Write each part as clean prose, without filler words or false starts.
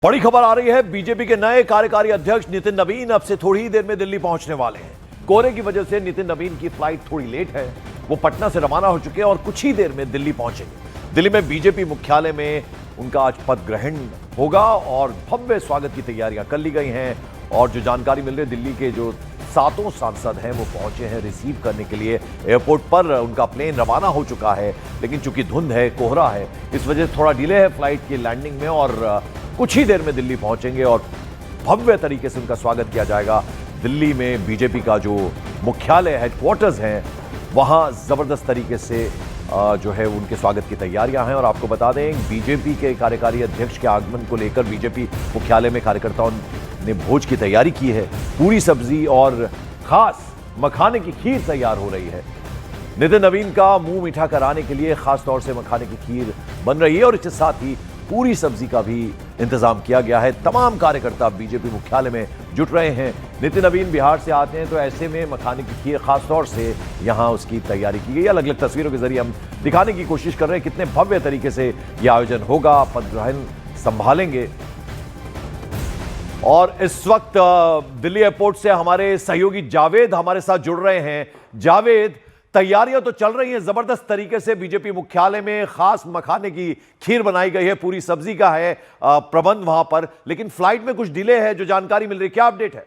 बड़ी खबर आ रही है। बीजेपी के नए कार्यकारी अध्यक्ष नितिन नवीन अब से थोड़ी ही देर में दिल्ली पहुंचने वाले हैं। कोहरे की वजह से नितिन नवीन की फ्लाइट थोड़ी लेट है। वो पटना से रवाना हो चुके हैं और कुछ ही देर में दिल्ली पहुंचेंगे। दिल्ली में बीजेपी मुख्यालय में उनका आज पद ग्रहण होगा और भव्य स्वागत की तैयारियां कर ली गई हैं। और जो जानकारी मिल रही है, दिल्ली के जो 7 सांसद हैं वो पहुंचे हैं रिसीव करने के लिए। एयरपोर्ट पर उनका प्लेन रवाना हो चुका है, लेकिन चूंकि धुंध है, कोहरा है, इस वजह से थोड़ा डिले है फ्लाइट की लैंडिंग में और कुछ ही देर में दिल्ली पहुंचेंगे और भव्य तरीके से उनका स्वागत किया जाएगा। दिल्ली में बीजेपी का जो मुख्यालय हेडक्वार्टर्स हैं, वहां जबरदस्त तरीके से जो है उनके स्वागत की तैयारियां हैं। और आपको बता दें, बीजेपी के कार्यकारी अध्यक्ष के आगमन को लेकर बीजेपी मुख्यालय में कार्यकर्ताओं ने भोज की तैयारी की है। पूरी सब्जी और खास मखाने की खीर तैयार हो रही है। नितिन नवीन का मुंह मीठा कराने के लिए खास तौर से मखाने की खीर बन रही है और इसके साथ ही पूरी सब्जी का भी इंतजाम किया गया है। तमाम कार्यकर्ता बीजेपी मुख्यालय में जुट रहे हैं। नितिन नवीन बिहार से आते हैं, तो ऐसे में मखाने की खीर खास तौर से यहां उसकी तैयारी की गई। अलग अलग तस्वीरों के जरिए हम दिखाने की कोशिश कर रहे हैं कितने भव्य तरीके से यह आयोजन होगा। पद ग्रहण संभालेंगे और इस वक्त दिल्ली एयरपोर्ट से हमारे सहयोगी जावेद हमारे साथ जुड़ रहे हैं। जावेद, तैयारियां तो चल रही हैं जबरदस्त तरीके से। बीजेपी मुख्यालय में खास मखाने की खीर बनाई गई है, पूरी सब्जी का है प्रबंध वहां पर, लेकिन फ्लाइट में कुछ डिले है जो जानकारी मिल रही है। क्या अपडेट है?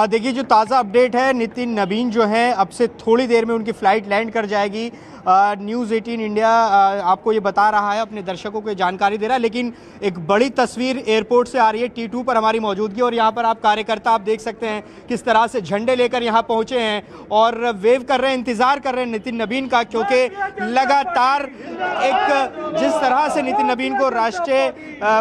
देखिए, जो ताज़ा अपडेट है, नितिन नवीन जो हैं अब से थोड़ी देर में उनकी फ़्लाइट लैंड कर जाएगी। न्यूज़ 18 इंडिया आपको ये बता रहा है, अपने दर्शकों को जानकारी दे रहा है, लेकिन एक बड़ी तस्वीर एयरपोर्ट से आ रही है T2 पर हमारी मौजूदगी। और यहाँ पर आप कार्यकर्ता आप देख सकते हैं किस तरह से झंडे लेकर यहाँ पहुँचे हैं और वेव कर रहे हैं, इंतज़ार कर रहे हैं नितिन नवीन का, क्योंकि लगातार एक जिस तरह से नितिन नवीन को राष्ट्रीय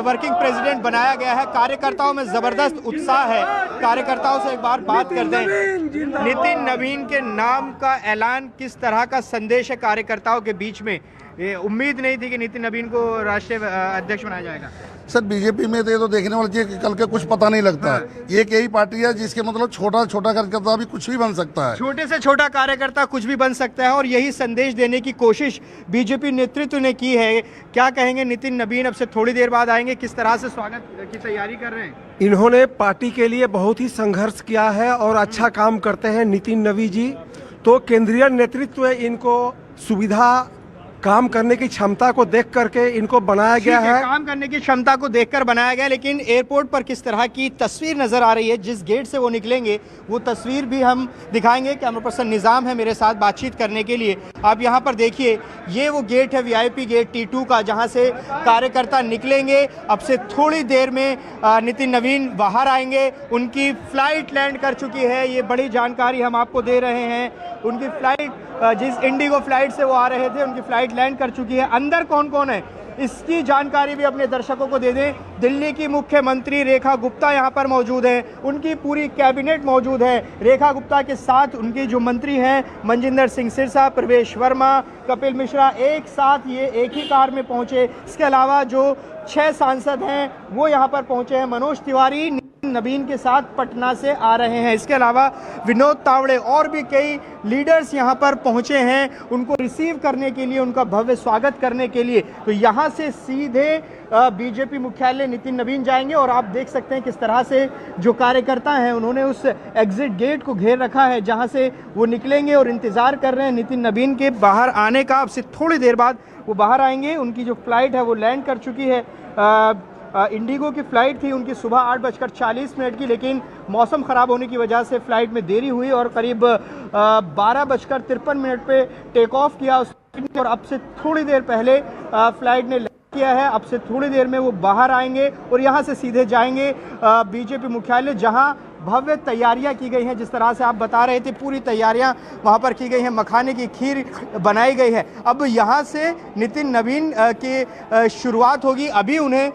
वर्किंग प्रेसिडेंट बनाया गया है, कार्यकर्ताओं में ज़बरदस्त उत्साह है। कार्यकर्ताओं से एक बार बात करते हैं। नितिन नवीन के नाम का ऐलान किस तरह का संदेश है कार्यकर्ताओं के बीच में? उम्मीद नहीं थी कि नितिन नवीन को राष्ट्रीय अध्यक्ष बनाया जाएगा। सर, बीजेपी में तो ये तो देखने वाली चीज कल के कुछ पता नहीं लगता है। ये एक यही पार्टी है जिसके मतलब छोटा छोटा कार्यकर्ता भी कुछ भी बन सकता है। छोटे से छोटा कार्यकर्ता कुछ भी बन सकता है और यही संदेश देने की कोशिश बीजेपी नेतृत्व ने की है। क्या कहेंगे? नितिन नवीन अब से थोड़ी देर बाद आएंगे, किस तरह से स्वागत की तैयारी कर रहे हैं? इन्होंने पार्टी के लिए बहुत ही संघर्ष किया है और अच्छा काम करते हैं नितिन नवीन जी। तो केंद्रीय नेतृत्व इनको सुविधा काम करने की क्षमता को देख करके इनको बनाया गया है। काम करने की क्षमता को देखकर बनाया गया, लेकिन एयरपोर्ट पर किस तरह की तस्वीर नजर आ रही है, जिस गेट से वो निकलेंगे वो तस्वीर भी हम दिखाएंगे। कैमरा पर्सन निजाम है मेरे साथ बातचीत करने के लिए। आप यहाँ पर देखिए, ये वो गेट है VIP गेट T2 का, जहाँ से कार्यकर्ता निकलेंगे। अब से थोड़ी देर में नितिन नवीन बाहर आएंगे। उनकी फ्लाइट लैंड कर चुकी है, ये बड़ी जानकारी हम आपको दे रहे हैं। उनकी फ्लाइट, जिस इंडिगो फ्लाइट से वो आ रहे थे, उनकी फ्लाइट लैंड कर चुकी है। अंदर कौन कौन है इसकी जानकारी भी अपने दर्शकों को दे दें। दिल्ली की मुख्यमंत्री रेखा गुप्ता यहाँ पर मौजूद है, उनकी पूरी कैबिनेट मौजूद है। रेखा गुप्ता के साथ उनके जो मंत्री हैं, मनजिंदर सिंह सिरसा, प्रवेश वर्मा, कपिल मिश्रा, एक साथ ये एक ही कार में पहुँचे। इसके अलावा जो 6 सांसद हैं वो यहाँ पर पहुँचे हैं। मनोज तिवारी नवीन के साथ पटना से आ रहे हैं। इसके अलावा विनोद तावड़े और भी कई लीडर्स यहाँ पर पहुँचे हैं उनको रिसीव करने के लिए, उनका भव्य स्वागत करने के लिए। तो यहाँ से सीधे बीजेपी मुख्यालय नितिन नवीन जाएंगे और आप देख सकते हैं किस तरह से जो कार्यकर्ता हैं उन्होंने उस एग्जिट गेट को घेर रखा है जहाँ से वो निकलेंगे और इंतज़ार कर रहे हैं नितिन नवीन के बाहर आने का। अब से थोड़ी देर बाद वो बाहर आएंगे। उनकी जो फ्लाइट है वो लैंड कर चुकी है। इंडिगो की फ़्लाइट थी उनकी सुबह 8:40 की, लेकिन मौसम ख़राब होने की वजह से फ़्लाइट में देरी हुई और करीब 12:53 पे टेक ऑफ किया और अब से थोड़ी देर पहले फ़्लाइट ने लैंड किया है। अब से थोड़ी देर में वो बाहर आएंगे और यहाँ से सीधे जाएंगे बीजेपी मुख्यालय, जहाँ भव्य तैयारियां की गई हैं। जिस तरह से आप बता रहे थे, पूरी तैयारियां वहां पर की गई हैं, मखाने की खीर बनाई गई है। अब यहां से नितिन नवीन की शुरुआत होगी। अभी उन्हें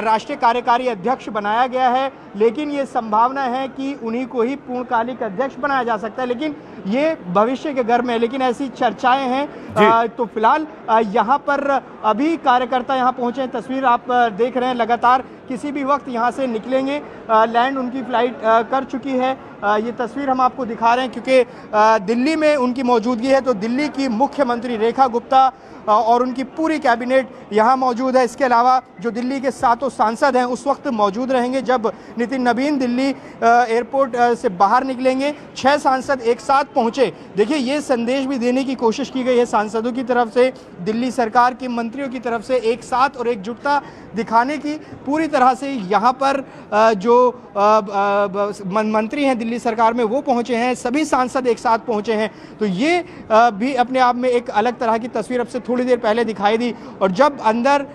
राष्ट्रीय कार्यकारी अध्यक्ष बनाया गया है, लेकिन ये संभावना है कि उन्हीं को ही पूर्णकालिक अध्यक्ष बनाया जा सकता है, लेकिन ये भविष्य के घर में है। लेकिन ऐसी चर्चाएं हैं। तो फिलहाल यहाँ पर अभी कार्यकर्ता यहाँ पहुँचे हैं। तस्वीर आप देख रहे हैं, लगातार किसी भी वक्त यहाँ से निकलेंगे। लैंड उनकी फ्लाइट फ्लाइट कर चुकी है। ये तस्वीर हम आपको दिखा रहे हैं क्योंकि दिल्ली में उनकी मौजूदगी है, तो दिल्ली की मुख्यमंत्री रेखा गुप्ता और उनकी पूरी कैबिनेट यहाँ मौजूद है। इसके अलावा जो दिल्ली के 7 सांसद हैं उस वक्त मौजूद रहेंगे जब नितिन नवीन दिल्ली एयरपोर्ट से बाहर निकलेंगे। 6 सांसद एक साथ पहुँचे। देखिए, ये संदेश भी देने की कोशिश की गई है सांसदों की तरफ से, दिल्ली सरकार के मंत्रियों की तरफ से, एक साथ और एकजुटता दिखाने की पूरी तरह से यहाँ पर जो मंत्री हैं दिल्ली सरकार में वो पहुँचे हैं, सभी सांसद एक साथ पहुँचे हैं। तो ये भी अपने आप में एक अलग तरह की तस्वीर अब से थोड़ी देर पहले दिखाई दी। और जब अंदर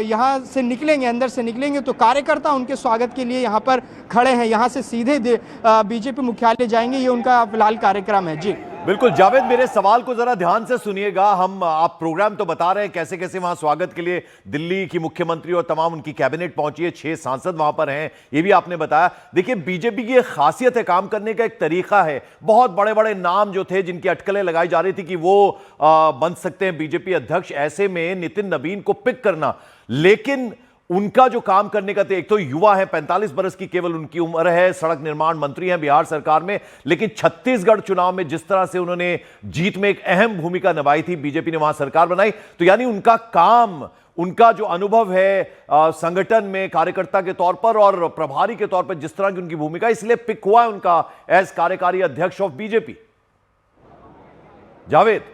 यहाँ से निकलेंगे तो कार्यकर्ता उनके स्वागत के लिए यहाँ पर खड़े हैं। यहाँ से सीधे बीजेपी मुख्यालय जाएंगे, ये उनका फिलहाल कार्यक्रम है। जी बिल्कुल जावेद, मेरे सवाल को जरा ध्यान से सुनिएगा। आप प्रोग्राम तो बता रहे हैं कैसे कैसे वहां स्वागत के लिए दिल्ली की मुख्यमंत्री और तमाम उनकी कैबिनेट पहुंची है, 6 सांसद वहां पर हैं, ये भी आपने बताया। देखिए, बीजेपी की एक खासियत है, काम करने का एक तरीका है। बहुत बड़े बड़े नाम जो थे जिनकी अटकलें लगाई जा रही थी कि वो बन सकते हैं बीजेपी अध्यक्ष, ऐसे में नितिन नवीन को पिक करना, लेकिन उनका जो काम करने का एक तो युवा है, 45 बरस की केवल उनकी उम्र है, सड़क निर्माण मंत्री हैं बिहार सरकार में, लेकिन छत्तीसगढ़ चुनाव में जिस तरह से उन्होंने जीत में एक अहम भूमिका निभाई थी, बीजेपी ने वहां सरकार बनाई। तो यानी उनका काम, उनका जो अनुभव है संगठन में कार्यकर्ता के तौर पर और प्रभारी के तौर पर, जिस तरह की उनकी भूमिका, इसलिए पिक हुआ है उनका एज कार्यकारी अध्यक्ष ऑफ बीजेपी। जावेद,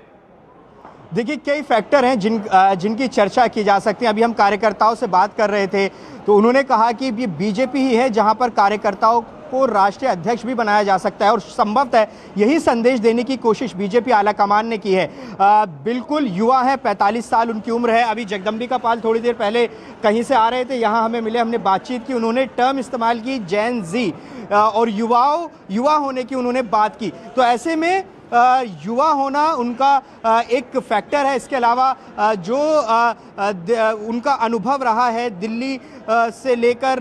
देखिए, कई फैक्टर हैं जिनकी चर्चा की जा सकती है। अभी हम कार्यकर्ताओं से बात कर रहे थे तो उन्होंने कहा कि ये बीजेपी ही है जहां पर कार्यकर्ताओं को राष्ट्रीय अध्यक्ष भी बनाया जा सकता है, और संभवतः यही संदेश देने की कोशिश बीजेपी आलाकमान ने की है। बिल्कुल युवा है, 45 साल उनकी उम्र है। अभी जगदम्बिका पाल थोड़ी देर पहले कहीं से आ रहे थे, यहाँ हमें मिले, हमने बातचीत की, उन्होंने टर्म इस्तेमाल की जेन जी, और युवा होने की उन्होंने बात की। तो ऐसे में युवा होना उनका एक फैक्टर है। इसके अलावा जो उनका अनुभव रहा है दिल्ली से लेकर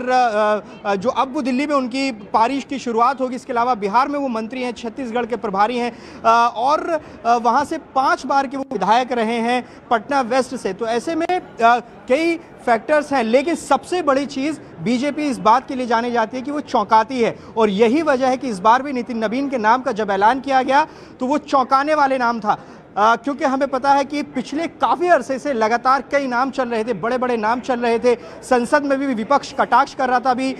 जो अब वो दिल्ली में उनकी पारिश की शुरुआत होगी, इसके अलावा बिहार में वो मंत्री हैं, छत्तीसगढ़ के प्रभारी हैं, और वहाँ से 5 बार के वो विधायक रहे हैं पटना वेस्ट से। तो ऐसे में कई फैक्टर्स हैं, लेकिन सबसे बड़ी चीज़ बीजेपी इस बात के लिए जानी जाती है कि वो चौंकाती है, और यही वजह है कि इस बार भी नितिन नवीन के नाम का जब ऐलान किया गया तो वो चौंकाने वाले नाम था। क्योंकि हमें पता है कि पिछले काफ़ी अरसे से लगातार कई नाम चल रहे थे, बड़े बड़े नाम चल रहे थे। संसद में भी विपक्ष कटाक्ष कर रहा था। अभी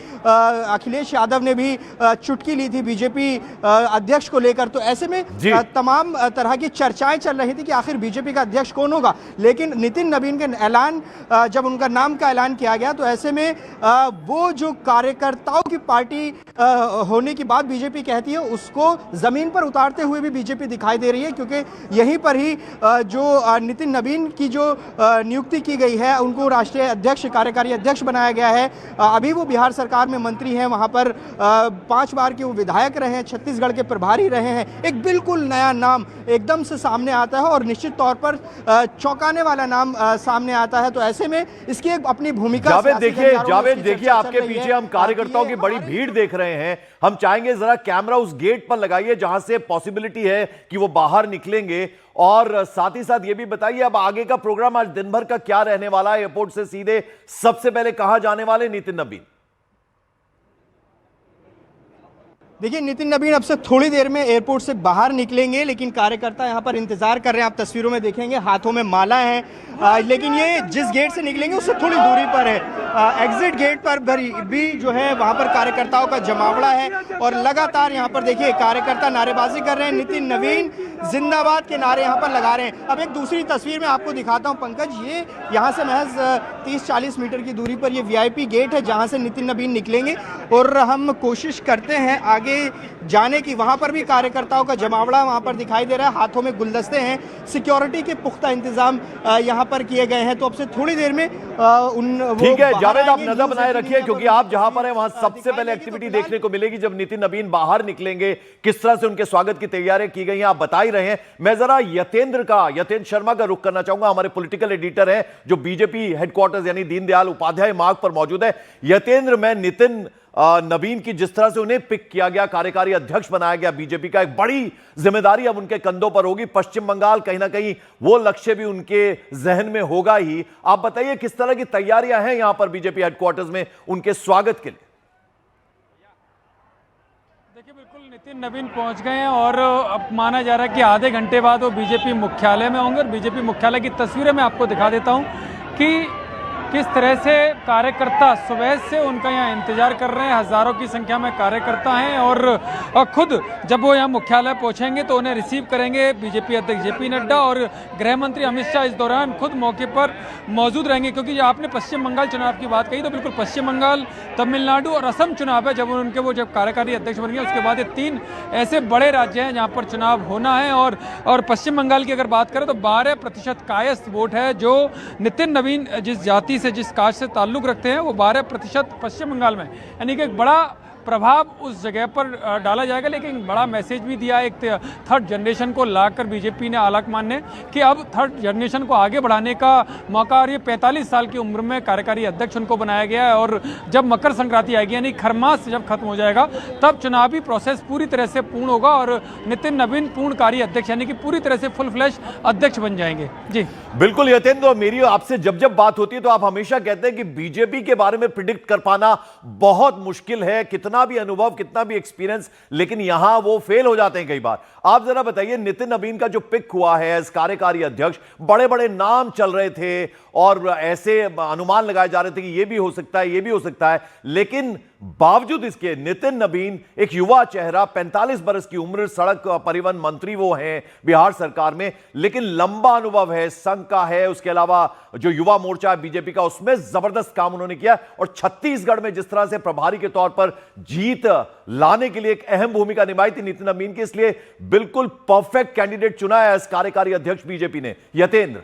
अखिलेश यादव ने भी चुटकी ली थी बीजेपी अध्यक्ष को लेकर। तो ऐसे में तमाम तरह की चर्चाएं चल रही थी कि आखिर बीजेपी का अध्यक्ष कौन होगा। लेकिन नितिन नवीन के ऐलान, जब उनका नाम का ऐलान किया गया तो ऐसे में वो जो कार्यकर्ताओं की पार्टी होने की बात बीजेपी कहती है, उसको ज़मीन पर उतारते हुए भी बीजेपी दिखाई दे रही है। क्योंकि यहीं पर ही जो नितिन नवीन की जो नियुक्ति की गई है, उनको राष्ट्रीय अध्यक्ष, कार्यकारी अध्यक्ष बनाया गया है। अभी वो बिहार सरकार में मंत्री हैं, वहां पर 5 बार के वो विधायक रहे हैं, छत्तीसगढ़ के प्रभारी रहे हैं। एक बिल्कुल नया नाम एकदम से सामने आता है और निश्चित तौर पर चौंकाने वाला नाम सामने आता है। तो ऐसे में इसकी एक अपनी भूमिका। जावेद देखिए आपके पीछे हम कार्यकर्ताओं की बड़ी भीड़ देख रहे हैं। हम चाहेंगे जरा कैमरा उस गेट पर लगाइए जहां से पॉसिबिलिटी है कि वो बाहर निकलेंगे, और साथ ही साथ ये भी बताइए अब आगे का प्रोग्राम आज दिन भर का क्या रहने वाला है। एयरपोर्ट से सीधे सबसे पहले कहां जाने वाले नितिन नवीन? देखिए, नितिन नवीन अब से थोड़ी देर में एयरपोर्ट से बाहर निकलेंगे, लेकिन कार्यकर्ता यहाँ पर इंतजार कर रहे हैं। आप तस्वीरों में देखेंगे हाथों में माला है, लेकिन ये जिस गेट से निकलेंगे उससे थोड़ी दूरी पर है। एग्जिट गेट पर भी जो है वहाँ पर कार्यकर्ताओं का जमावड़ा है, और लगातार यहाँ पर देखिए कार्यकर्ता नारेबाजी कर रहे हैं, नितिन नवीन जिंदाबाद के नारे यहाँ पर लगा रहे हैं। अब एक दूसरी तस्वीर में आपको दिखाता हूँ पंकज, ये यहाँ से महज 30-40 मीटर की दूरी पर ये VIP गेट है जहाँ से नितिन नवीन निकलेंगे, और हम कोशिश करते हैं आगे जाने की। वहां पर भी कार्यकर्ताओं का जमावड़ा वहां पर दिखाई दे रहा है, हाथों में गुलदस्ते हैं, सिक्योरिटी के पुख्ता इंतजाम यहां पर किए गए हैं। तो अब से थोड़ी देर में ठीक है जावेद, आप नजर बनाए रखिए, क्योंकि आप जहां पर हैं वहां सबसे पहले एक्टिविटी देखने को मिलेगी जब नितिन नवीन बाहर निकलेंगे, किस तरह से उनके स्वागत की तैयारियां की गई हैं आप बता ही रहे हैं। मैं जरा यतेंद्र शर्मा का रुख करना चाहूंगा, हमारे पॉलिटिकल एडिटर हैं जो बीजेपी हेडक्वार्टर्स यानी दीनदयाल उपाध्याय मार्ग पर मौजूद है। यतेंद्र, मैं नितिन नवीन की जिस तरह से उन्हें पिक किया गया, कार्यकारी अध्यक्ष बनाया गया बीजेपी का, एक बड़ी जिम्मेदारी अब उनके कंधों पर होगी। पश्चिम बंगाल कहीं ना कहीं वो लक्ष्य भी उनके जहन में होगा ही। आप बताइए किस तरह की तैयारियां हैं यहां पर बीजेपी हेडक्वार्टर्स में उनके स्वागत के लिए? देखिए बिल्कुल नितिन नवीन पहुंच गए हैं और अब माना जा रहा है कि आधे घंटे बाद वो बीजेपी मुख्यालय में होंगे। और बीजेपी मुख्यालय की तस्वीरें मैं आपको दिखा देता हूं कि किस तरह से कार्यकर्ता सुबह से उनका यहाँ इंतजार कर रहे हैं। हजारों की संख्या में कार्यकर्ता हैं और खुद जब वो यहाँ मुख्यालय पहुंचेंगे तो उन्हें रिसीव करेंगे बीजेपी अध्यक्ष जेपी नड्डा और गृह मंत्री अमित शाह इस दौरान खुद मौके पर मौजूद रहेंगे। क्योंकि आपने पश्चिम बंगाल चुनाव की बात कही तो बिल्कुल पश्चिम बंगाल, तमिलनाडु और असम चुनाव है जब उनके वो जब कार्यकारी अध्यक्ष बन गए। उसके बाद ये 3 ऐसे बड़े राज्य हैं जहाँ पर चुनाव होना है। और पश्चिम बंगाल की अगर बात करें तो 12% कायस्थ वोट है जो नितिन नवीन जिस जाति से, जिस कास्ट से ताल्लुक रखते हैं, वो 12% पश्चिम बंगाल में, यानी कि एक बड़ा प्रभाव उस जगह पर डाला जाएगा। लेकिन बड़ा मैसेज भी दिया एक थर्ड जनरेशन को लाकर बीजेपी ने आलाकमान ने कि अब थर्ड जनरेशन को आगे बढ़ाने का मौका। और ये 45 साल की उम्र में कार्यकारी अध्यक्ष उनको बनाया गया है। और जब मकर संक्रांति आएगी यानी खरमास जब खत्म हो जाएगा तब चुनावी प्रोसेस पूरी तरह से पूर्ण होगा और नितिन नवीन पूर्णकारी अध्यक्ष यानी कि पूरी तरह से फुल फ्लैश अध्यक्ष बन जाएंगे। जी बिल्कुल यतेंद्र, मेरी आपसे जब जब बात होती है तो आप हमेशा कहते हैं कि बीजेपी के बारे में प्रिडिक्ट कर पाना बहुत मुश्किल है, कितना भी अनुभव, कितना भी एक्सपीरियंस, लेकिन यहां वो फेल हो जाते हैं कई बार। आप जरा बताइए, नितिन नवीन का जो पिक हुआ है एज कार्यकारी अध्यक्ष, बड़े बड़े नाम चल रहे थे और ऐसे अनुमान लगाए जा रहे थे कि ये भी हो सकता है, ये भी हो सकता है, लेकिन बावजूद इसके नितिन नवीन एक युवा चेहरा, 45 बरस की उम्र, सड़क परिवहन मंत्री वो हैं बिहार सरकार में, लेकिन लंबा अनुभव है, संघ का है, उसके अलावा जो युवा मोर्चा है बीजेपी का उसमें जबरदस्त काम उन्होंने किया। और छत्तीसगढ़ में जिस तरह से प्रभारी के तौर पर जीत लाने के लिए एक अहम भूमिका निभाई थी नितिन नवीन की, इसलिए बिल्कुल परफेक्ट कैंडिडेट चुना है एज कार्यकारी अध्यक्ष बीजेपी ने। यतेंद्र,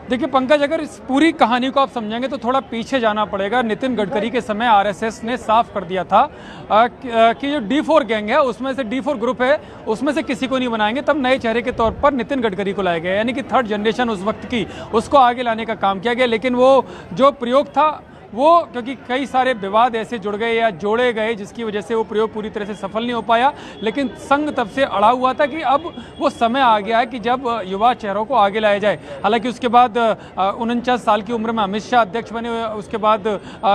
देखिए पंकज, अगर इस पूरी कहानी को आप समझेंगे तो थोड़ा पीछे जाना पड़ेगा। नितिन गडकरी के समय आरएसएस ने साफ कर दिया था कि जो D4 गैंग है उसमें से, D4 ग्रुप है उसमें से किसी को नहीं बनाएंगे। तब नए चेहरे के तौर पर नितिन गडकरी को लाया गया, यानी कि थर्ड जनरेशन उस वक्त की, उसको आगे लाने का काम किया गया। लेकिन वो जो प्रयोग था वो, क्योंकि कई सारे विवाद ऐसे जुड़ गए या जोड़े गए जिसकी वजह से वो प्रयोग पूरी तरह से सफल नहीं हो पाया। लेकिन संघ तब से अड़ा हुआ था कि अब वो समय आ गया है कि जब युवा चेहरों को आगे लाया जाए। हालांकि उसके बाद 49 साल की उम्र में अमित शाह अध्यक्ष बने, उसके बाद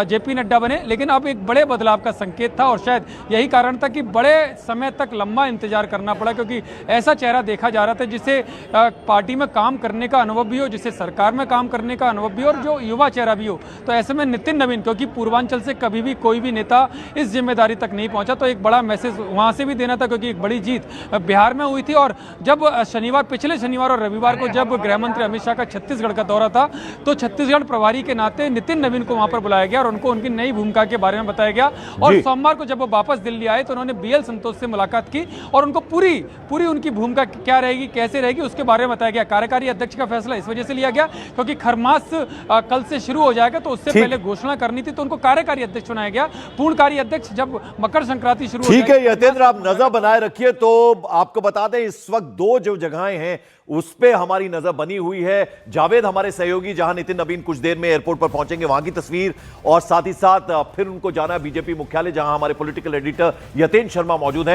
जेपी नड्डा बने, लेकिन अब एक बड़े बदलाव का संकेत था। और शायद यही कारण था कि बड़े समय तक लंबा इंतजार करना पड़ा, क्योंकि ऐसा चेहरा देखा जा रहा था जिसे पार्टी में काम करने का अनुभव भी हो, जिसे सरकार में काम करने का अनुभव भी हो, और जो युवा चेहरा भी हो। तो ऐसे में नितिन नवीन, क्योंकि पूर्वांचल से कभी भी कोई भी नेता इस जिम्मेदारी तक नहीं पहुंचा, तो एक बड़ा मैसेज वहां से भी देना था, क्योंकि एक बड़ी जीत बिहार में हुई थी। और जब पिछले शनिवार और रविवार को जब गृह मंत्री अमित शाह का छत्तीसगढ़ का दौरा था तो छत्तीसगढ़ प्रभारी के नाते नितिन नवीन को वहां पर बुलाया गया और उनको उनकी नई भूमिका के बारे में बताया गया। और सोमवार को जब वो वापस दिल्ली आए तो उन्होंने BL संतोष से मुलाकात की और उनको पूरी उनकी भूमिका क्या रहेगी, कैसे रहेगी, उसके बारे में बताया गया। कार्यकारी अध्यक्ष का फैसला इस वजह से लिया गया क्योंकि खरमास कल से शुरू हो जाएगा, तो उससे पहले घोषणा करनी थी, तो उनको कार्यकारी अध्यक्ष बनाया गया। पूर्णकारी अध्यक्ष जब मकर संक्रांति शुरू हो ठीक है यतेंद्र, आप नजर बनाए रखिए। तो आपको बता दें इस वक्त 2 जो जगहें हैं उस पे हमारी नजर बनी हुई है। जावेद हमारे सहयोगी, जहां नितिन नवीन कुछ देर में एयरपोर्ट पर पहुंचेंगे, वहां की तस्वीर, और साथ ही साथ फिर उनको जाना है बीजेपी मुख्यालय जहां हमारे पॉलिटिकल एडिटर यतेंद्र शर्मा मौजूद हैं।